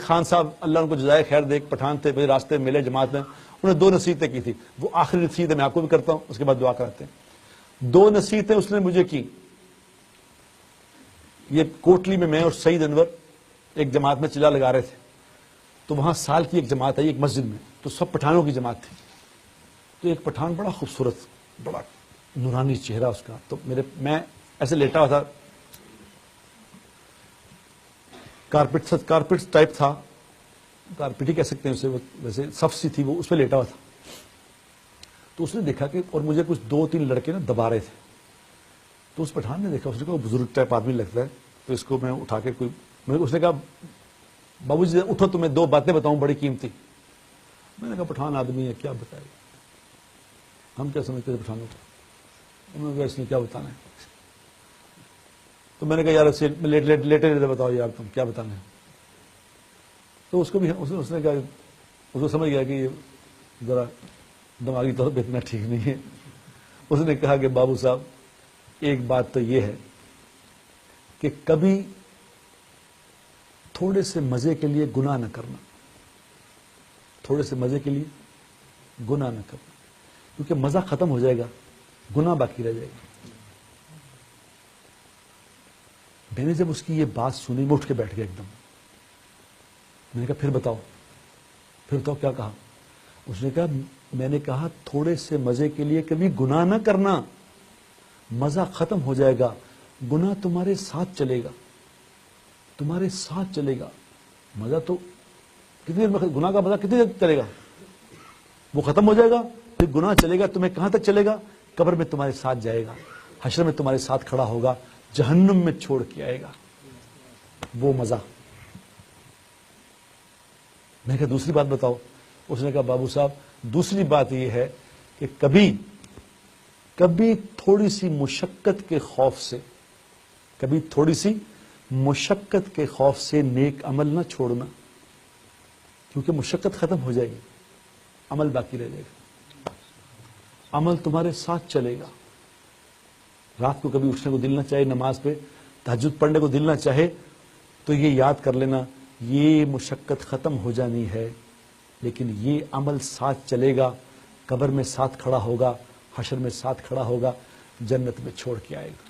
خان صاحب اللہ ان کو جزائے خیر دے، ایک پٹھان تھے، میرے راستے ملے جماعت میں، انہوں نے 2 نصیحتیں کی تھی، وہ آخری نصیحت میں آپ کو بھی کرتا ہوں، اس کے بعد دعا کراتے ہیں۔ 2 نصیحتیں اس نے مجھے کی۔ یہ کوٹلی میں اور سعید انور ایک جماعت میں چلا لگا رہے تھے، تو وہاں سال کی ایک جماعت آئی ایک مسجد میں، تو سب پٹھانوں کی جماعت تھی، تو ایک پٹھان بڑا خوبصورت، بڑا نورانی چہرہ اس کا، تو میں ایسے لیٹا ہوا تھا، کارپیٹ ٹائپ تھا، کارپیٹ ہی کہہ سکتے ہیں اسے، ویسے صف سی تھی، وہ اس پہ لیٹا ہوا تھا، تو اس نے دیکھا کہ، اور مجھے کچھ 2-3 لڑکے نا دبا رہے تھے، تو اس پٹھان نے دیکھا، اس نے کہا بزرگ ٹائپ آدمی لگتا ہے، تو اس کو میں اٹھا کے اس نے کہا بابو جی اٹھو تمہیں 2 باتیں بتاؤں بڑی قیمتی۔ میں نے کہا پٹھان آدمی ہے کیا بتائے گا، ہم کیا سمجھتے تھے پٹھانوں کو، انہوں نے کہا اس نے کیا بتانا ہے، تو میں نے کہا یار لیٹے لیٹے بتاؤ یار تم کیا بتانا ہے، تو اس کو بھی اس نے کہا، اس کو سمجھ گیا کہ یہ ذرا دماغی طور پہ اتنا ٹھیک نہیں ہے، اس نے کہا کہ بابو صاحب ایک بات تو یہ ہے کہ کبھی تھوڑے سے مزے کے لیے گناہ نہ کرنا، تھوڑے سے مزے کے لیے گناہ نہ کرنا، کیونکہ مزہ ختم ہو جائے گا، گناہ باقی رہ جائے گا۔ میں نے جب اس کی یہ بات سنی، میں اٹھ کے بیٹھ گیا ایک دم، میں نے کہا پھر بتاؤ کیا کہا؟ اس نے کہا میں نے کہا تھوڑے سے مزے کے لیے کبھی گناہ نہ کرنا، مزہ ختم ہو جائے گا، گناہ تمہارے ساتھ چلے گا، تمہارے ساتھ چلے گا، مزہ تو کتنی دیر میں، گناہ کا مزہ کتنی دیر چلے گا، وہ ختم ہو جائے گا، پھر گناہ چلے گا، تمہیں کہاں تک چلے گا؟ قبر میں تمہارے ساتھ جائے گا، حشر میں تمہارے ساتھ کھڑا ہوگا، جہنم میں چھوڑ کے آئے گا وہ مزہ۔ میں نے کہا دوسری بات بتاؤ؟ اس نے کہا بابو صاحب دوسری بات یہ ہے کہ کبھی تھوڑی سی مشقت کے خوف سے، کبھی تھوڑی سی مشقت کے خوف سے نیک عمل نہ چھوڑنا، کیونکہ مشقت ختم ہو جائے گی، عمل باقی رہ جائے گا، عمل تمہارے ساتھ چلے گا۔ رات کو کبھی اٹھنے کو دل نہ چاہے، نماز پہ تہجد پڑھنے کو دل نہ چاہے، تو یہ یاد کر لینا یہ مشقت ختم ہو جانی ہے، لیکن یہ عمل ساتھ چلے گا، قبر میں ساتھ کھڑا ہوگا، حشر میں ساتھ کھڑا ہوگا، جنت میں چھوڑ کے آئے گا۔